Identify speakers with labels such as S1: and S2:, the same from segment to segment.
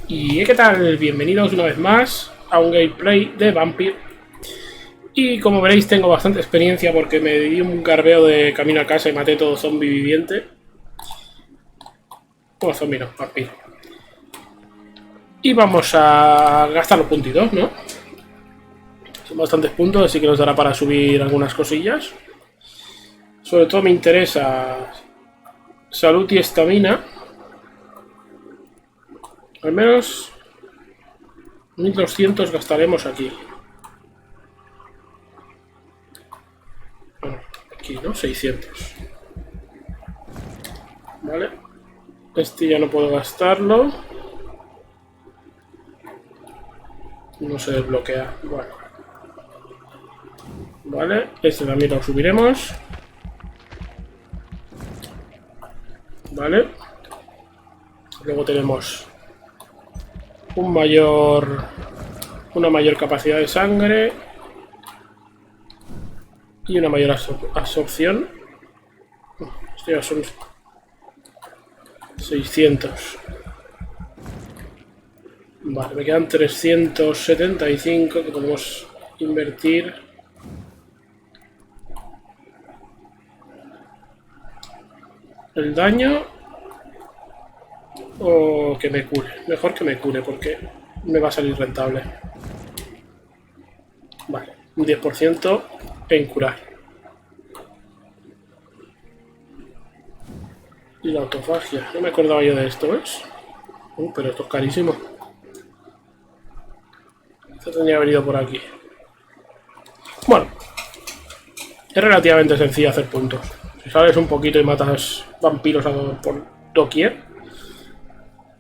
S1: Y ¿qué tal? Bienvenidos una vez más a un gameplay de Vampyr. Y como veréis tengo bastante experiencia porque me di un garbeo de camino a casa y maté todo zombie viviente. Bueno, zombie no, Vampyr. Y vamos a gastar los puntitos, ¿no? Son bastantes puntos, así que nos dará para subir algunas cosillas. Sobre todo me interesa salud y estamina. Al menos 1200 gastaremos aquí. Bueno, aquí, ¿no? 600. Vale. Este ya no puedo gastarlo. No se desbloquea. Bueno. Vale. Este también lo subiremos. Vale. Luego tenemos una mayor capacidad de sangre y una mayor absorción. Esto ya son 600. Vale, me quedan 375 que podemos invertir. El daño o que me cure. Mejor que me cure porque me va a salir rentable. Vale, un 10% en curar. Y la autofagia. No me acordaba yo de esto, ¿ves? Pero esto es carísimo. Esto tendría que haber ido por aquí. Bueno. Es relativamente sencillo hacer puntos. Si sales un poquito y matas vampiros por doquier.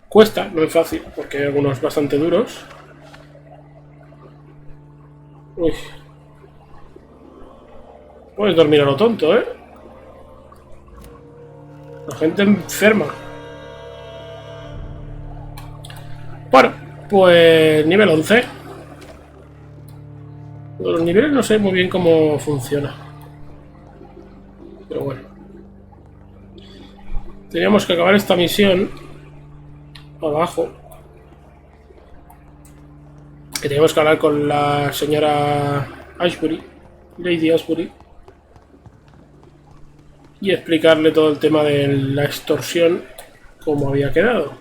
S1: Cuesta, no es fácil, porque hay algunos bastante duros. Uy. Puedes dormir a lo tonto, ¿eh? La gente enferma. Bueno, pues nivel 11. Los niveles no sé muy bien cómo funciona. Pero bueno. Teníamos que acabar esta misión abajo. Que teníamos que hablar con la señora Ashbury, Lady Ashbury, y explicarle todo el tema de la extorsión, como había quedado.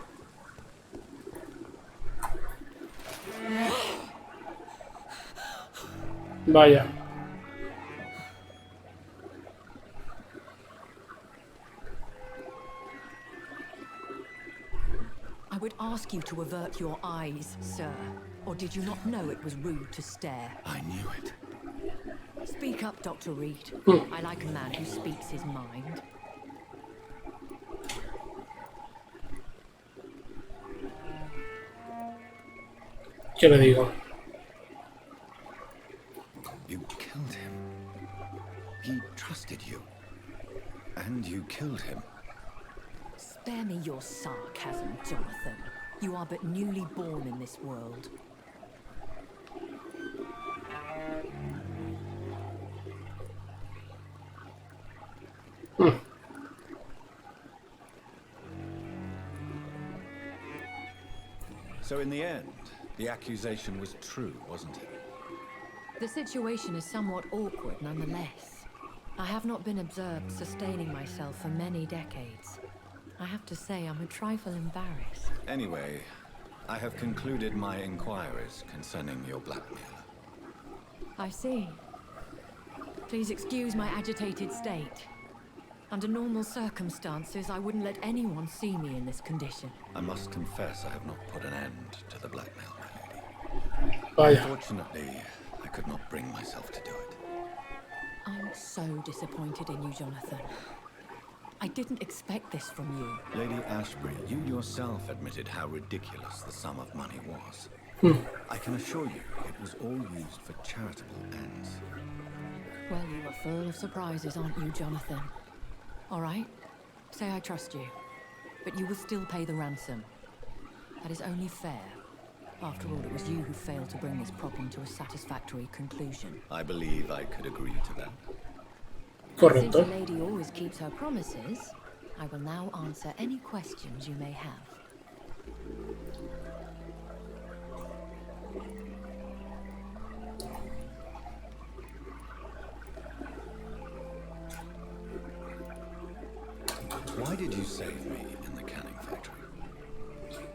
S1: Vaya.
S2: I would ask you to avert your eyes, sir. Or did you not know it was rude to stare?
S3: I knew it.
S2: Speak up, Dr. Reed. I like a man who speaks his mind.
S1: ¿Qué le digo?
S3: You killed him. He trusted you. And you killed him.
S2: Spare me your sarcasm, Jonathan. You are but newly born in this world.
S3: So in the end, the accusation was true, wasn't it?
S2: The situation is somewhat awkward nonetheless. I have not been observed sustaining myself for many decades. I have to say I'm a trifle embarrassed.
S3: Anyway, I have concluded my inquiries concerning your blackmail.
S2: I see. Please excuse my agitated state. Under normal circumstances, I wouldn't let anyone see me in this condition.
S3: I must confess I have not put an end to the blackmail, my lady.
S1: Vaya.
S3: Unfortunately, I could not bring myself to do it.
S2: I'm so disappointed in you, Jonathan. I didn't expect this from you.
S3: Lady Ashbury, you yourself admitted how ridiculous the sum of money was. I can assure you it was all used for charitable ends.
S2: Well, you are full of surprises, aren't you, Jonathan? All right, say I trust you, but you will still pay the ransom. That is only fair. After all, it was you who failed to bring this problem to a satisfactory conclusion.
S3: I believe I could agree to that.
S1: Correcto.
S2: Since the lady always keeps her promises, I will now answer any questions you may have.
S3: save me in the canning factory.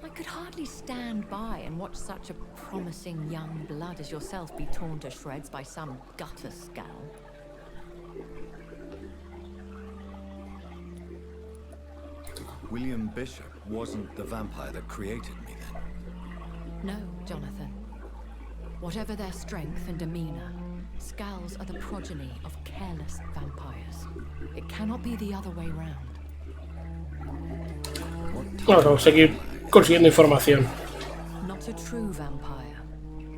S2: I could hardly stand by and watch such a promising young blood as yourself be torn to shreds by some gutter scowl.
S3: William Bishop wasn't the vampire that created me then.
S2: No, Jonathan. Whatever their strength and demeanor, scowls are the progeny of careless vampires. It cannot be the other way round.
S1: Vamos a seguir consiguiendo información.
S2: Not a true vampire.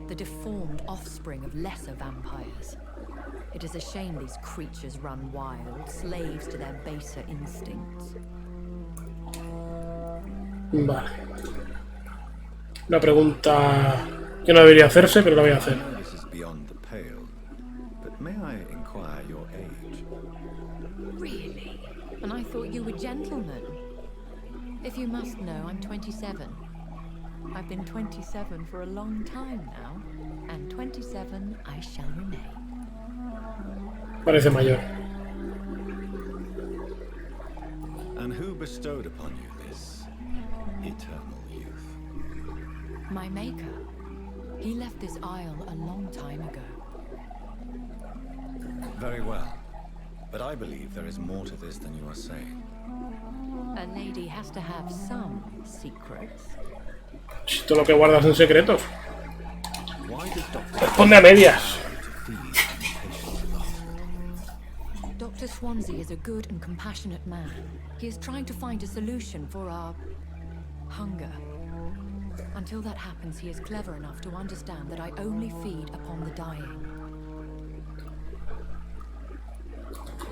S2: The deformed offspring of lesser vampires. It is a shame these creatures run wild, slaves to their baser instincts.
S1: Vale. Una pregunta que no debería hacerse, pero la voy a hacer.
S3: This is beyond the pale, but may I inquire your age?
S2: Really? And I thought you were gentlemen. If you must know, I'm 27. I've been 27 for a long time now, and 27 I shall remain.
S1: Parece mayor.
S3: And who bestowed upon you this eternal youth?
S2: My maker. He left this isle a long time ago.
S3: Very well, but I believe there is more to this than you are saying.
S2: A lady has to have some secrets.
S1: Si todo lo que guardas en secretos.
S3: Why did Dr.
S1: Responde a medias.
S3: to feed the patients in the hospital?
S2: Dr. Swansea is a good and compassionate man. He is trying to find a solution for our hunger. Until that happens, he is clever enough to understand that I only feed upon the dying.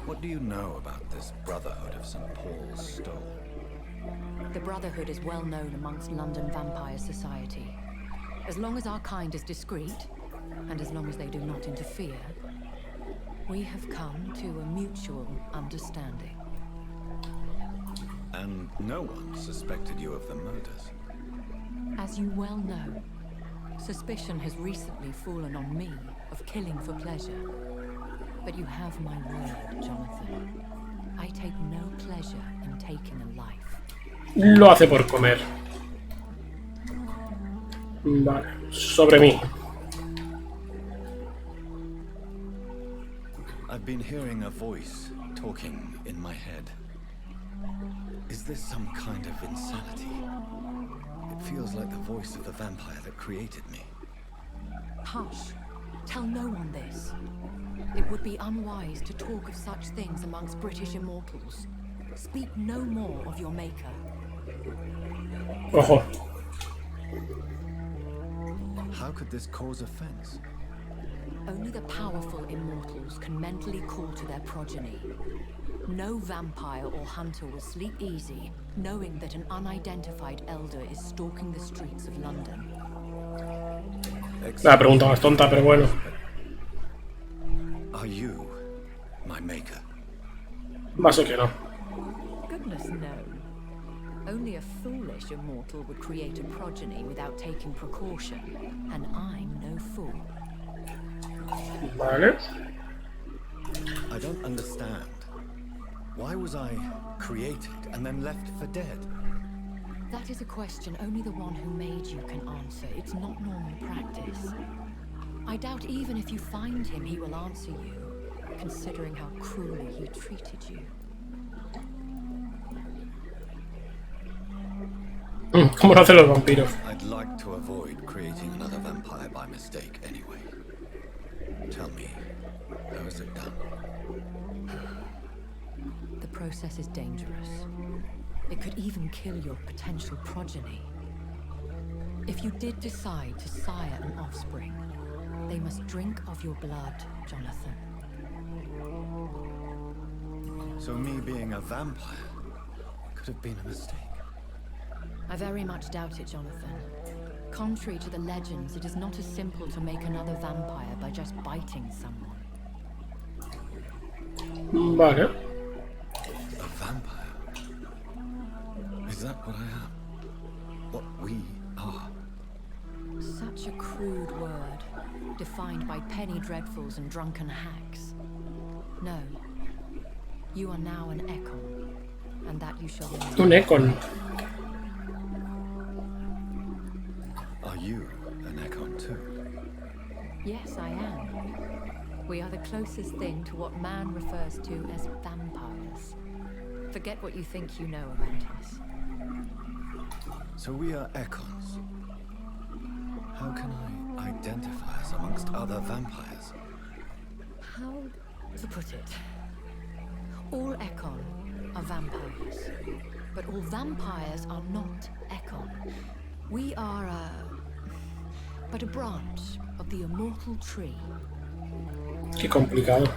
S3: What do you know about this Brotherhood of St. Paul's Stole?
S2: The Brotherhood is well known amongst London vampire society. As long as our kind is discreet, and as long as they do not interfere, we have come to a mutual understanding.
S3: And no one suspected you of the murders.
S2: As you well know, suspicion has recently fallen on me of killing for pleasure. But you have my word, Jonathan. I take no pleasure in taking a life.
S1: Lo hace por comer. Vale, sobre mí.
S3: I've been hearing a voice talking in my head. Is this some kind of insanity? It feels like the voice of the vampire that created me.
S2: Hush. Tell no one this. It would be unwise to talk of such things amongst British immortals. Speak no more of your maker.
S1: Ojo.
S3: How could this cause offense?
S2: Only the powerful immortals can mentally call to their progeny. No vampire or hunter will sleep easy, knowing that an unidentified elder is stalking the streets of London.
S1: La pregunta más tonta, pero bueno.
S3: Are you my maker?
S1: Va a ser que no.
S2: Goodness no. Only a foolish immortal would create a progeny without taking precaution, and I'm no fool.
S1: Vale.
S3: I don't understand. Why was I created and then left for dead?
S2: That is a question only the one who made you can answer. It's not normal practice. I doubt even if you find him, he will answer you, considering how cruelly he treated you.
S1: ¿Cómo lo hacen los vampiros?
S3: I'd like to avoid creating another vampire by mistake anyway. Tell me, how is it done?
S2: The process is dangerous. It could even kill your potential progeny. If you did decide to sire an offspring, they must drink of your blood, Jonathan.
S3: So me being a vampire could have been a mistake.
S2: I very much doubt it, Jonathan. Contrary to the legends, it is not as simple to make another vampire by just biting someone.
S1: Vale.
S3: A vampire? Is that what I am? What we are?
S2: Such a crude word, defined by penny dreadfuls and drunken hacks. No. You are now an Ekon, and that you shall
S1: Un
S2: remember.
S1: Econ.
S3: Are you an Econ too?
S2: Yes, I am. We are the closest thing to what man refers to as vampires. Forget what you think you know about us.
S3: So we are Econs. How can I identify us amongst other vampires?
S2: How to put it? All Econ are vampires, but all vampires are not Econ. We are but a branch of the immortal tree.
S1: Qué complicado.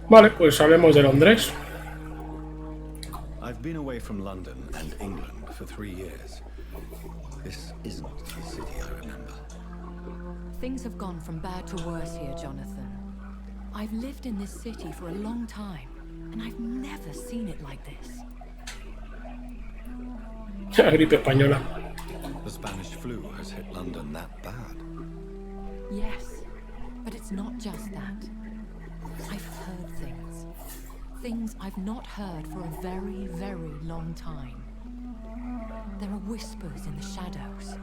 S1: Vale, pues hablemos de Londres.
S3: I've been away from London and England for 3 years. This isn't the city I remember.
S2: Things have gone from bad to worse here, Jonathan. I've lived in this city for a long time, and I've never seen it like this.
S1: La gripe española.
S3: The Spanish flu has hit London that bad.
S2: Yes, but it's not just that. I've heard things. Things I've not heard for a very, very long time. There are whispers in the shadows.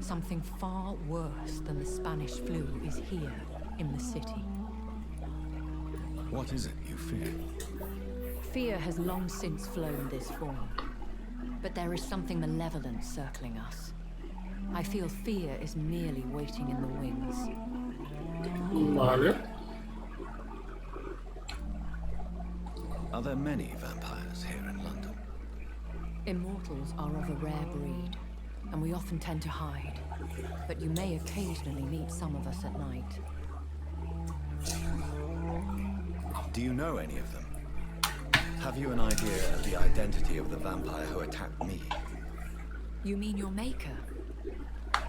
S2: Something far worse than the Spanish flu is here in the city.
S3: What is it you fear?
S2: Fear has long since flown this form. But there is something malevolent circling us. I feel fear is merely waiting in the wings.
S1: Vale.
S3: Are there many vampires here in London?
S2: Immortals are of a rare breed, and we often tend to hide. But you may occasionally meet some of us at night.
S3: Do you know any of them? Have you an idea of the identity of the vampire who attacked me?
S2: You mean your maker?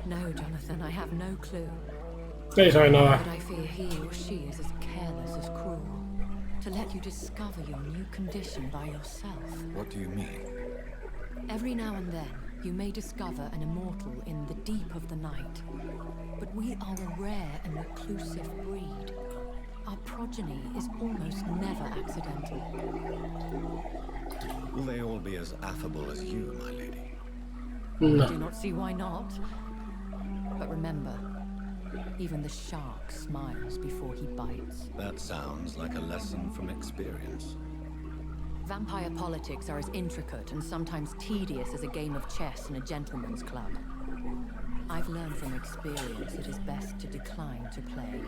S2: No, Jonathan, I have no clue.
S1: Nadie sabe nada.
S2: But I fear he or she is as careless as cruel. To let you discover your new condition by yourself.
S3: What do you mean?
S2: Every now and then, you may discover an immortal in the deep of the night. But we are a rare and reclusive breed. Our progeny is almost never accidental.
S3: Will they all be as affable as you, my lady?
S1: No.
S2: Do not see why not. But remember, even the shark smiles before he bites.
S3: That sounds like a lesson from experience.
S2: Vampire politics are as intricate and sometimes tedious as a game of chess in a gentleman's club. I've learned from experience it is best to decline to play.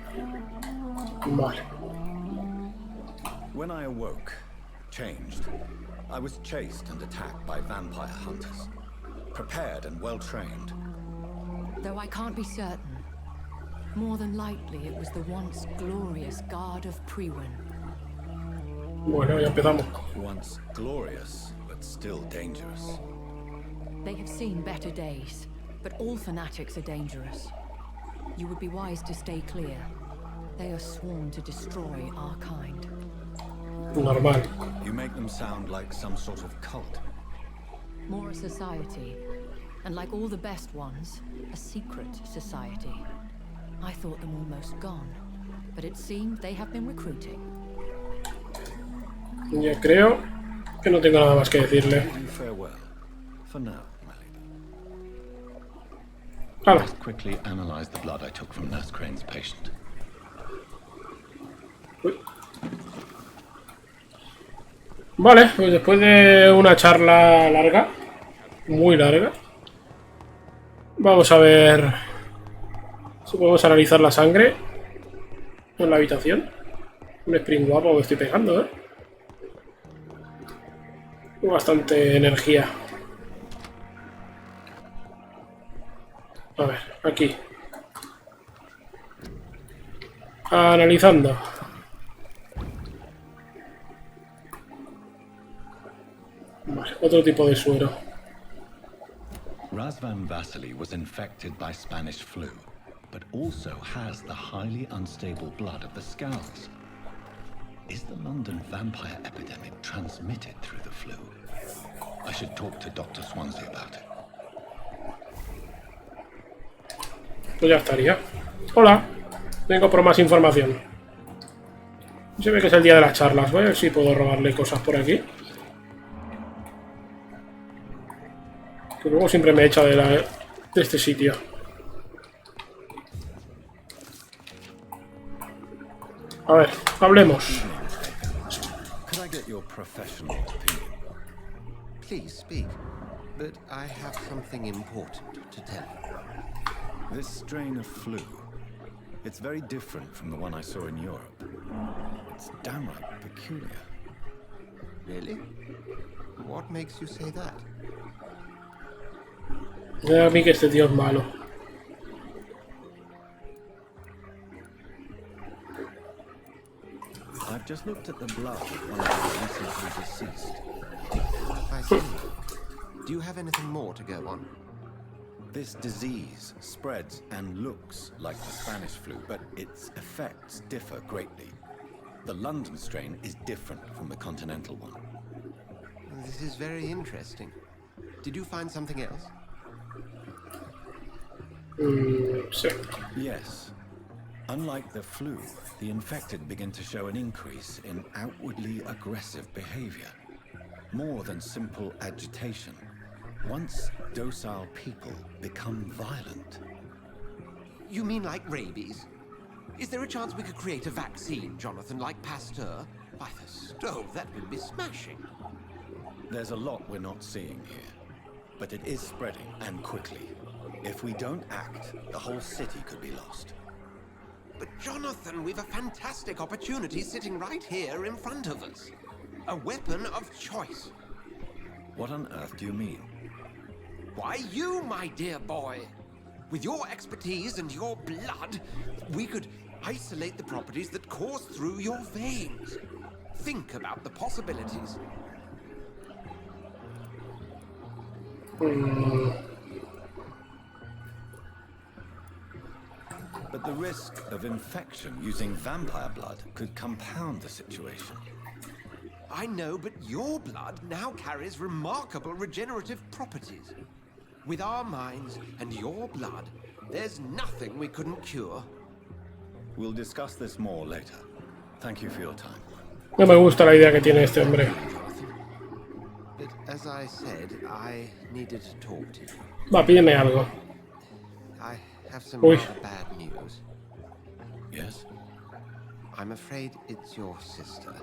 S1: Vale.
S3: When I awoke, changed, I was chased and attacked by vampire hunters. Prepared and well-trained.
S2: Though I can't be certain, more than likely it was the once glorious Guard of Priwen.
S1: Bueno, ya empezamos.
S3: Once glorious, but still dangerous.
S2: They have seen better days, but all fanatics are dangerous. You would be wise to stay clear. They are sworn to destroy our kind.
S1: Normal.
S3: You make them sound like some sort of cult.
S2: More a society, and like all the best ones, a secret society. I thought them almost gone, but it seemed they have been recruiting.
S1: Ya creo que no tengo nada más que decirle.
S3: Bid you farewell. For now, my lady.
S1: Hala.
S4: Let's quickly analyze the blood I took from Nurse Crane's patient.
S1: Uy. Vale, pues después de una charla larga, muy larga, vamos a ver si podemos analizar la sangre en la habitación. Un sprint guapo que estoy pegando, ¿eh? Bastante energía. A ver, aquí. Analizando. Vale, otro tipo de suero.
S4: Razvan Vasily was infected by Spanish flu, but also has the highly unstable blood of the Scowls. Is the London vampire epidemic transmitted through the flu? I should talk to Dr. Swansea about it.
S1: Pues ya estaría. Hola, vengo por más información. Se ve que es el día de las charlas. Voy a ver si puedo robarle cosas por aquí. Que luego siempre me echa de este sitio. A ver, hablemos.
S3: Could I get your professional opinion?
S5: Please speak, but I have something important to tell you.
S3: This strain of flu, it's very different from the one I saw in Europe. It's downright peculiar.
S5: Really? What makes you say that?
S1: A mí que este tío es malo.
S3: I've just looked at the blood of one of the recently deceased.
S5: I see. Do you have anything more to go on?
S3: This disease spreads and looks like the Spanish flu, but its effects differ greatly. The London strain is different from the continental one.
S5: This is very interesting. Did you find something else?
S1: Sí.
S3: Yes. Unlike the flu, the infected begin to show an increase in outwardly aggressive behavior. More than simple agitation. Once docile people become violent.
S5: You mean like rabies? Is there a chance we could create a vaccine, Jonathan, like Pasteur? By the stove, that would be smashing.
S3: There's a lot we're not seeing here, but it is spreading, and quickly. If we don't act, the whole city could be lost.
S5: But Jonathan, we've a fantastic opportunity sitting right here in front of us. A weapon of choice.
S3: What on earth do you mean?
S5: Why, you, my dear boy. With your expertise and your blood, we could isolate the properties that course through your veins. Think about the possibilities.
S3: But the risk of infection using vampire blood could compound the situation.
S5: I know, but your blood now carries remarkable regenerative properties. With our minds and your blood, there's nothing we couldn't cure.
S3: We'll discuss this more later. Thank you for your time.
S1: No me gusta la idea que tiene este hombre.
S5: But as I said, I needed to talk to you.
S1: Va, pídeme algo.
S5: I have some
S1: Uy.
S5: rather bad news.
S3: Yes?
S5: I'm afraid it's your sister.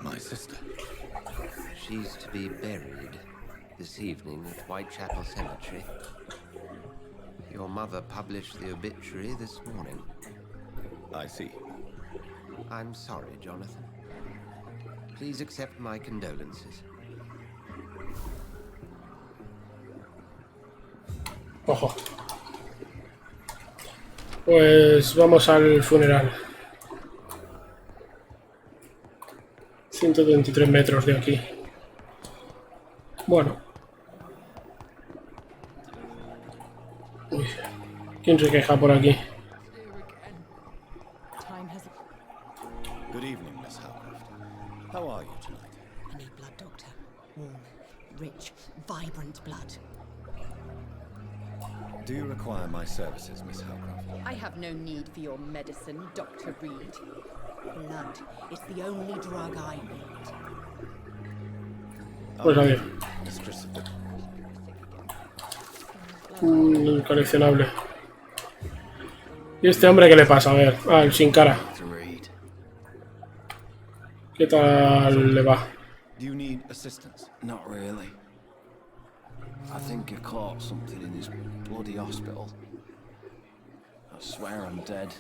S3: My sister.
S5: She's to be buried this evening at Whitechapel Cemetery. Your mother published the obituary this morning.
S3: I see.
S5: I'm sorry, Jonathan. Please accept my condolences.
S1: Ojo. Pues vamos al funeral. 123 metros de aquí. Bueno. Uy. ¿Quién se queja por aquí?
S3: Good evening, Miss Howcroft. How are you tonight?
S6: I need blood, Doctor. Warm, rich, vibrant blood.
S3: Do you require my services, Miss Howcroft?
S6: I have no need for your medicine, Dr. Reed. Blood is the only drug I need.
S1: Pues a ver.
S3: Mistress of the...
S1: El coleccionable. ¿Y este hombre qué le pasa? A ver. Ah, el sin cara. ¿Qué tal le va?
S3: Do you need assistance?
S7: Not really. I think I caught something in this bloody hospital. I swear I'm dead,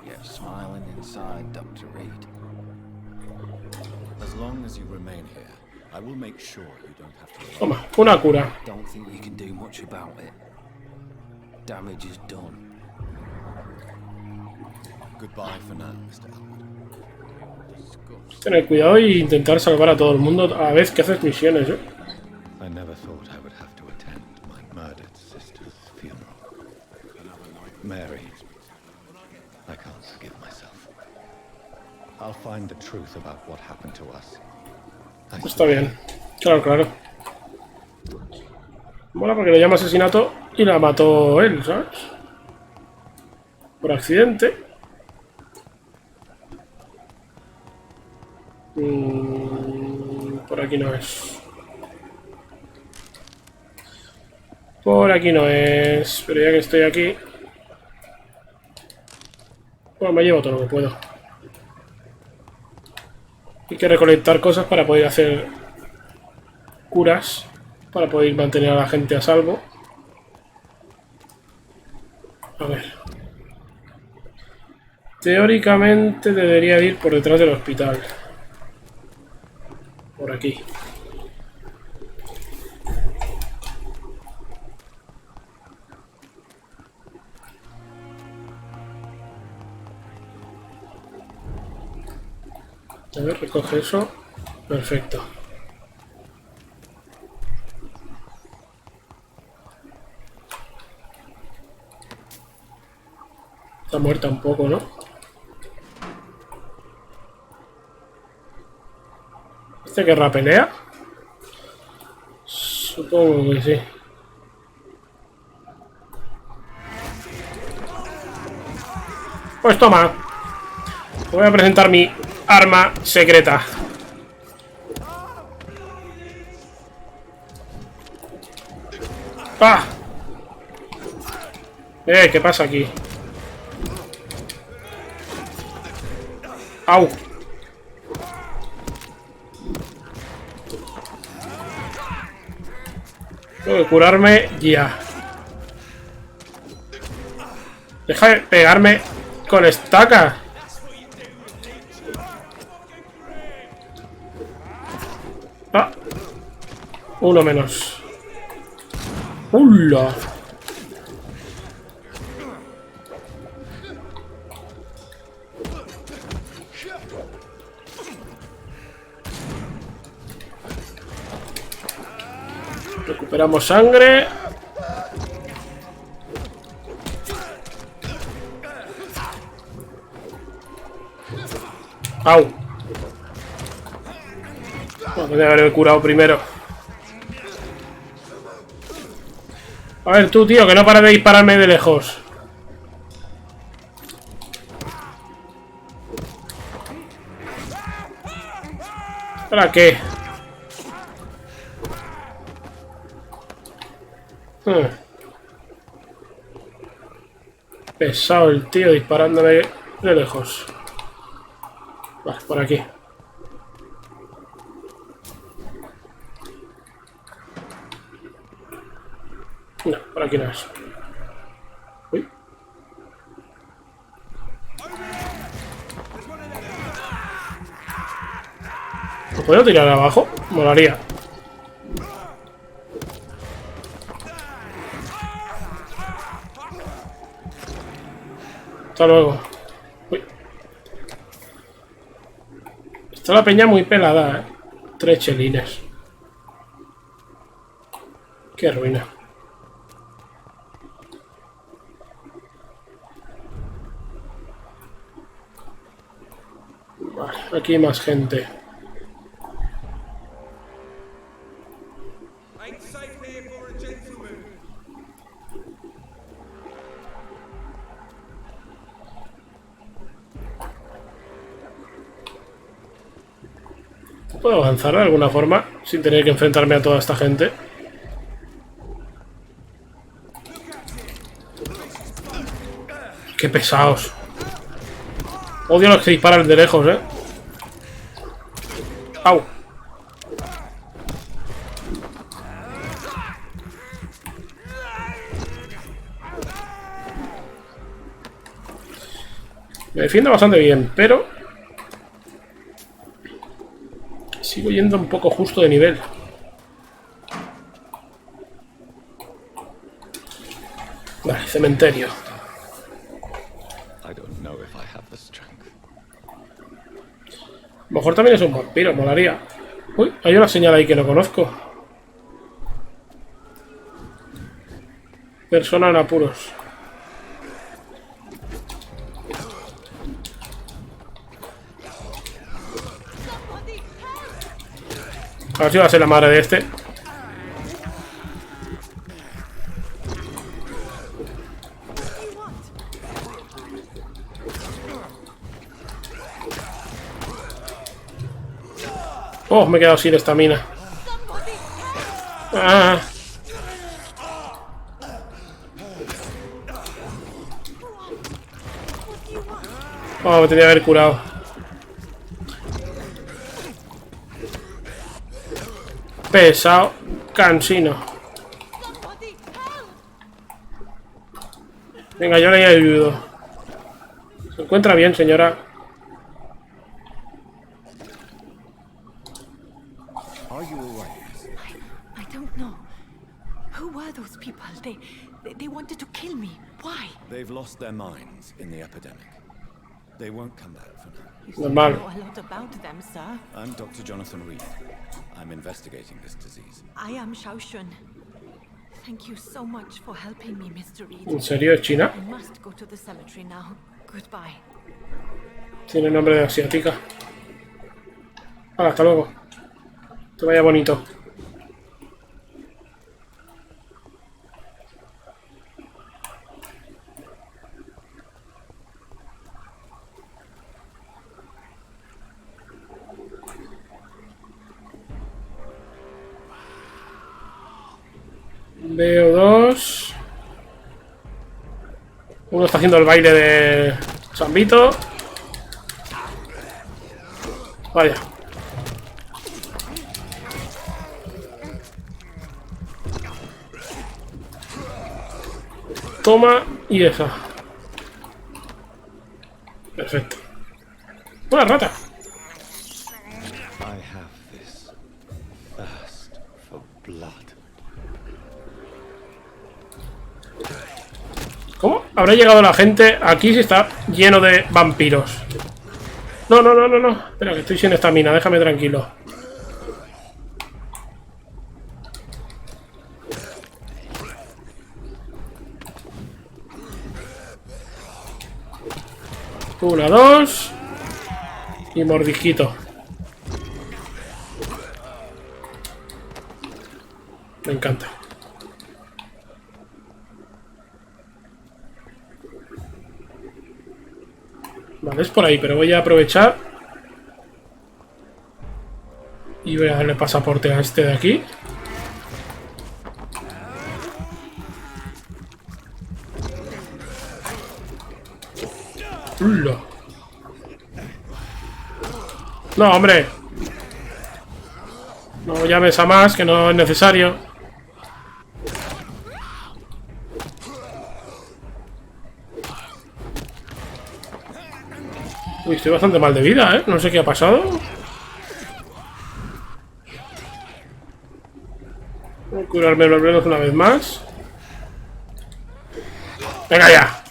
S7: yet smiling inside, Dr. Reed.
S3: As long as you remain here, I will make sure you don't have to...
S1: Toma, una cura.
S7: Don't think you can do much about it. Damage is done.
S3: Goodbye for now, Mr. Albert.
S1: Tener cuidado e intentar salvar a todo el mundo a la vez que haces misiones, ¿eh?
S4: I never thought I would have to attend my murdered sister's funeral. Mary, I can't forgive myself. I'll find the truth about what happened to us.
S1: Está bien. Claro, claro. Mola porque le llama asesinato y la mató él, ¿sabes? Por accidente. Por aquí no es. Por aquí no es. Pero ya que estoy aquí... Bueno, me llevo todo lo que puedo. Hay que recolectar cosas para poder hacer curas. Para poder mantener a la gente a salvo. A ver. Teóricamente debería ir por detrás del hospital. Por aquí. A ver, recoge eso. Perfecto. Está muerta un poco, ¿no? ¿Este querrá pelea? Supongo que sí. Pues toma. Voy a presentar mi arma secreta. ¡Ah! ¿Qué pasa aquí? ¡Au! Tengo que curarme ya. Deja de pegarme con estaca. Ah. Uno menos. ¡Hola! Recuperamos sangre. ¡Au! Bueno, tendría que haberme curado primero. A ver tú, tío, que no paras de dispararme de lejos. ¿Para qué? Pesado el tío disparándome de lejos. Vale, por aquí. No, por aquí no es. Uy. ¿Lo puedo tirar abajo? Molaría. Hasta luego. Uy. Está la peña muy pelada, 3 chelines. Qué ruina. Vale, aquí hay más gente. ¿Puedo avanzar de alguna forma sin tener que enfrentarme a toda esta gente? ¡Qué pesados! Odio los que disparan de lejos, ¡Au! Me defiendo bastante bien, pero... sigo yendo un poco justo de nivel. Vale, cementerio.
S3: I don't know if I have the strength.
S1: A lo mejor también es un vampiro, molaría. Uy, hay una señal ahí que no conozco. Persona en apuros. A ver si va a ser la madre de este. Oh, me he quedado sin estamina. Ah. Oh, me tenía que haber curado. Pesado, cansino. Venga, yo le ayudo. ¿Se encuentra bien, señora?
S3: Are you all right?
S6: I don't know. Who were those people? They wanted to kill me. Why?
S3: They've lost their minds in the epidemic. They won't come back for now.
S6: You seem to
S1: Normal.
S6: know a lot about them, sir.
S3: I'm Dr. Jonathan Reed. I'm investigating this disease.
S6: I am Shaoshun. Thank you so much for helping me, Mr. Reed.
S1: ¿En serio es China?
S6: I must go to the cemetery now. Goodbye.
S1: Tiene nombre de asiática. Hala, hasta luego. Que vaya bonito. Veo dos. Uno está haciendo el baile de Sambito. Vaya. Toma y esa. Perfecto. Una rata.
S4: I have this thirst for blood.
S1: ¿Cómo habrá llegado la gente aquí si está lleno de vampiros? No, no, no, no, no. Espera, que estoy sin estamina, déjame tranquilo. Una, dos. Y mordisquito. Me encanta. Vale, es por ahí, pero voy a aprovechar. Y voy a darle pasaporte a este de aquí. ¡Hola! No, hombre. No llames a más, que no es necesario. Uy, estoy bastante mal de vida, ¿eh? No sé qué ha pasado. Voy a curarme los venos una vez más. ¡Venga ya!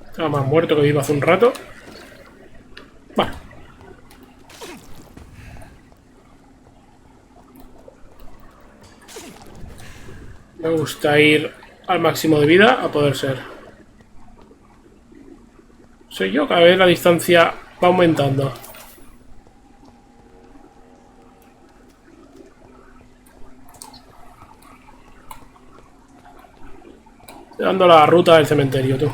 S1: Estaba más muerto que vivo hace un rato. Vale. Me gusta ir al máximo de vida a poder ser. Soy yo, cada vez la distancia va aumentando. Estoy dando la ruta del cementerio, tú.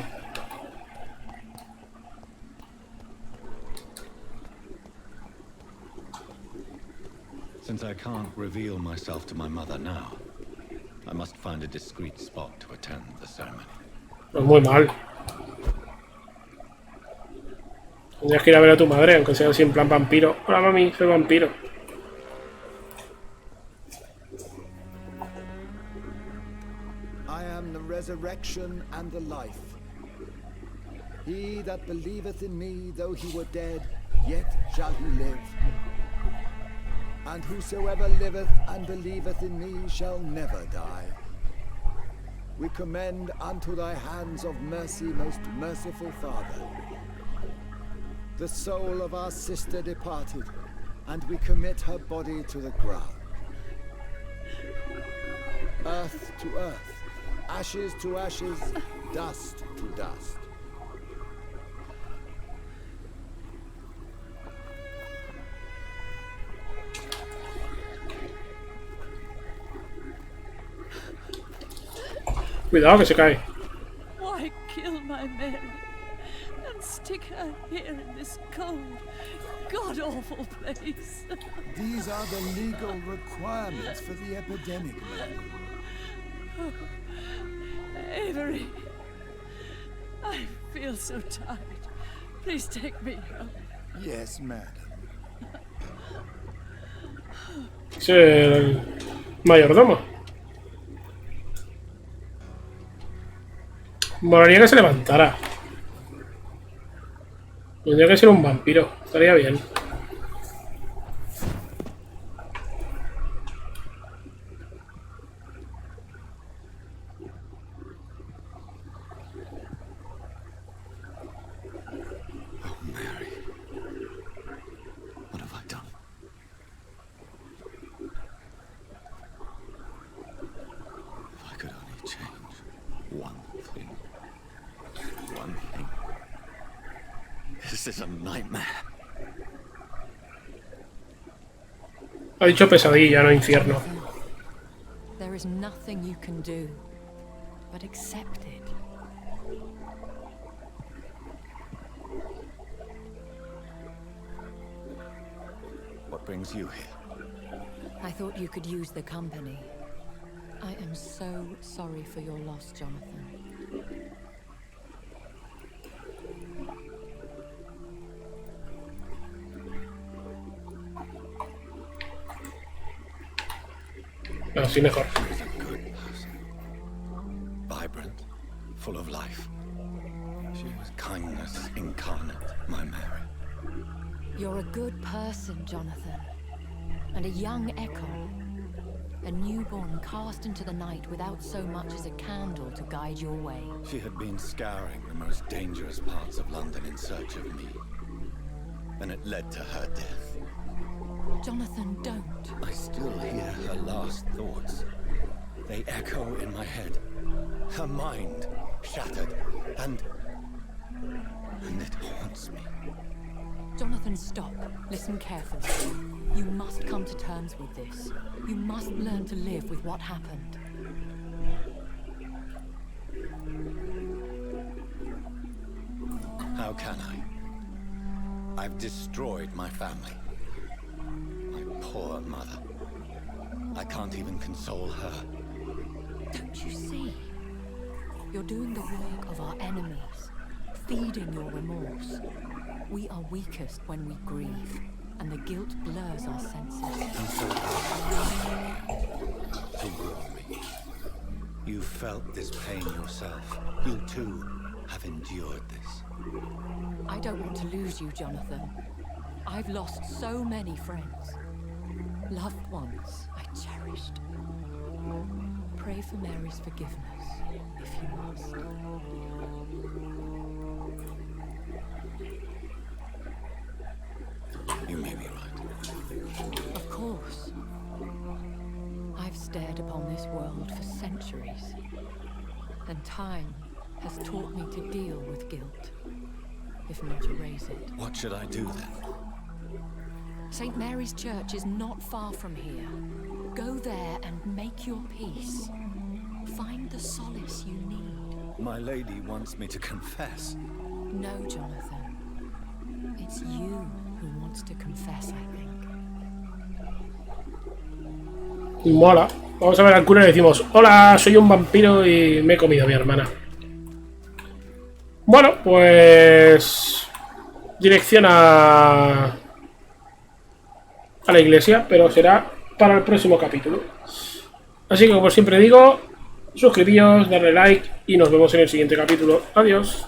S4: Since I can't reveal myself to my mother now, I must find a discreet spot to attend the ceremony.
S1: Pues muy mal. Tendrías que ir a ver a tu madre, aunque sea así en plan vampiro. Hola mami, soy vampiro.
S8: I am the resurrection and the life. He that believeth in me, though he were dead, yet shall he live. And whosoever liveth and believeth in me shall never die. We commend unto thy hands of mercy, most merciful Father, the soul of our sister departed, and we commit her body to the ground. Earth to earth, ashes to ashes, dust to dust.
S1: Cuidado que se cae.
S6: Why kill
S9: my Mary and stick her here in this cold, god-awful place.
S8: These are the legal requirements for the epidemic, madam.
S9: Oh, Avery, I feel so tired. Please take me home.
S8: Yes, madam.
S1: Es el mayordomo. Molaría que se levantara. Tendría que ser un vampiro. Estaría bien. Ha dicho pesadilla, no infierno.
S2: There is nothing you can do but accept it.
S3: What brings you here?
S2: I thought you could use the company. I am so sorry for your loss, Jonathan.
S1: Así mejor.
S3: She was a good person. Vibrant, full of life. She was kindness incarnate, my Mary.
S2: You're a good person, Jonathan. And a young echo. A newborn cast into the night without so much as a candle to guide your way.
S3: She had been scouring the most dangerous parts of London in search of me. And it led to her death.
S2: Jonathan, don't.
S3: I still hear her last thoughts. They echo in my head. Her mind shattered, and it haunts me.
S2: Jonathan, stop. Listen carefully. You must come to terms with this. You must learn to live with what happened.
S3: How can I? I've destroyed my family. My poor mother. I can't even console her.
S2: Don't you see? You're doing the work of our enemies, feeding your remorse. We are weakest when we grieve, and the guilt blurs our senses.
S3: And so to warn me. You felt this pain yourself. You too have endured this.
S2: I don't want to lose you, Jonathan. I've lost so many friends. Loved ones I cherished. Pray for Mary's forgiveness, if you must.
S3: You may be right.
S2: Of course. I've stared upon this world for centuries, and time has taught me to deal with guilt, if not erase it.
S3: What should I do then?
S2: St. Mary's Church is not far from here. Go there and make your peace. Find the solace you need.
S3: My lady wants me to confess.
S2: No, Jonathan. It's you who wants to confess, I think.
S1: Mola. Vamos a ver al cura y le decimos: hola, soy un vampiro y me he comido a mi hermana. Bueno, pues... dirección a la iglesia, pero será para el próximo capítulo. Así que, como siempre digo, suscribíos, darle like y nos vemos en el siguiente capítulo. Adiós.